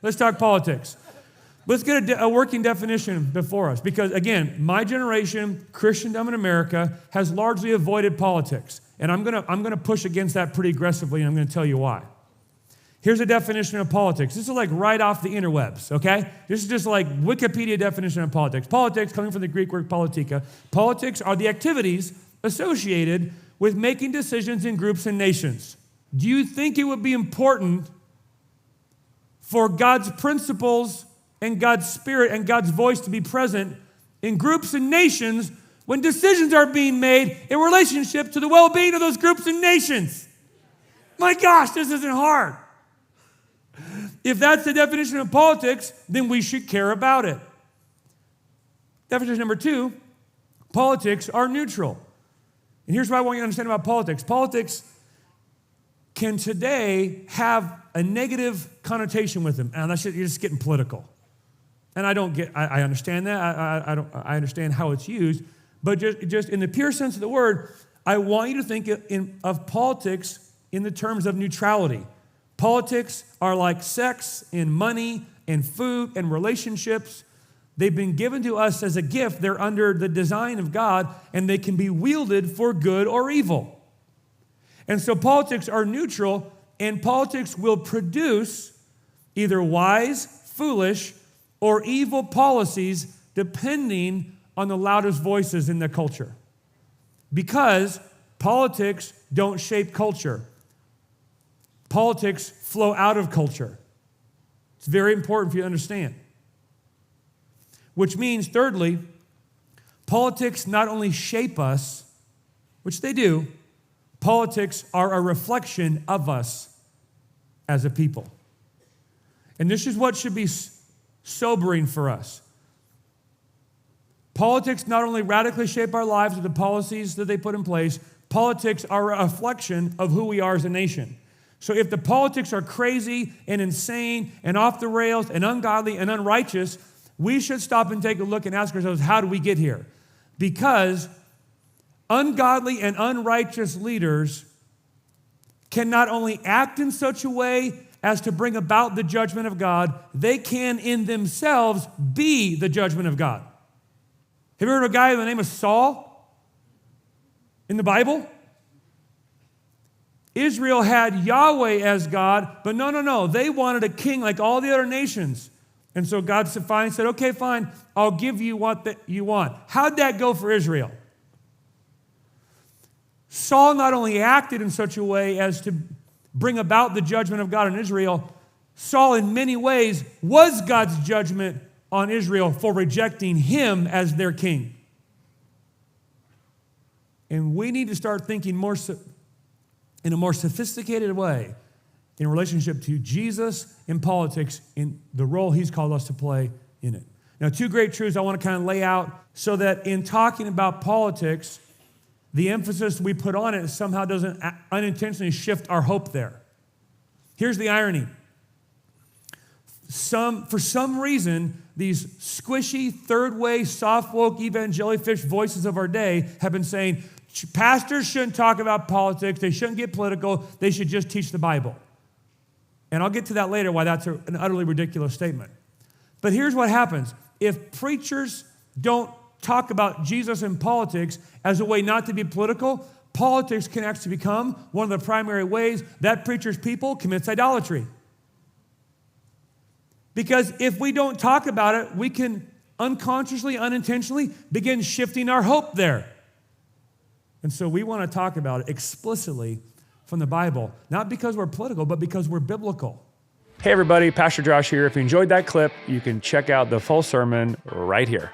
Let's talk politics. Let's get a working definition before us because, again, my generation, Christendom in America, has largely avoided politics. And I'm gonna push against that pretty aggressively, and I'm gonna tell you why. Here's a definition of politics. This is like right off the interwebs, okay? This is just like Wikipedia definition of politics. Politics, coming from the Greek word politika, politics are the activities associated with making decisions in groups and nations. Do you think it would be important for God's principles and God's spirit and God's voice to be present in groups and nations when decisions are being made in relationship to the well-being of those groups and nations? My gosh, this isn't hard. If that's the definition of politics, then we should care about it. Definition number 2, politics are neutral. And here's what I want you to understand about politics. Politics can today have a negative connotation with them. And you're just getting political. And I understand that. I understand how it's used. But just in the pure sense of the word, I want you to think of politics in the terms of neutrality. Politics are like sex and money and food and relationships. They've been given to us as a gift. They're under the design of God, and they can be wielded for good or evil. And so politics are neutral, and politics will produce either wise, foolish, or evil policies depending on the loudest voices in the culture. Because politics don't shape culture. Politics flow out of culture. It's very important for you to understand. Which means, thirdly, politics not only shape us, which they do, politics are a reflection of us as a people. And this is what should be sobering for us. Politics not only radically shape our lives with the policies that they put in place, politics are a reflection of who we are as a nation. So if the politics are crazy and insane and off the rails and ungodly and unrighteous, we should stop and take a look and ask ourselves, how do we get here? Because ungodly and unrighteous leaders can not only act in such a way as to bring about the judgment of God, they can in themselves be the judgment of God. Have you heard of a guy by the name of Saul in the Bible? Israel had Yahweh as God, but no. They wanted a king like all the other nations. And so God finally said, okay, fine, I'll give you what you want. How'd that go for Israel? Saul not only acted in such a way as to bring about the judgment of God in Israel, Saul in many ways was God's judgment on Israel for rejecting him as their king. And we need to start thinking in a more sophisticated way in relationship to Jesus in politics, in the role he's called us to play in it. Now, 2 great truths I want to kind of lay out so that in talking about politics, the emphasis we put on it somehow doesn't unintentionally shift our hope there. Here's the irony. For some reason, these squishy, third-way, soft-woke, evangelifish voices of our day have been saying, pastors shouldn't talk about politics, they shouldn't get political, they should just teach the Bible. And I'll get to that later, why that's an utterly ridiculous statement. But here's what happens. If preachers don't talk about Jesus and politics as a way not to be political, politics can actually become one of the primary ways that preacher's people commits idolatry. Because if we don't talk about it, we can unconsciously, unintentionally begin shifting our hope there. And so we want to talk about it explicitly from the Bible, not because we're political, but because we're biblical. Hey everybody, Pastor Josh here. If you enjoyed that clip, you can check out the full sermon right here.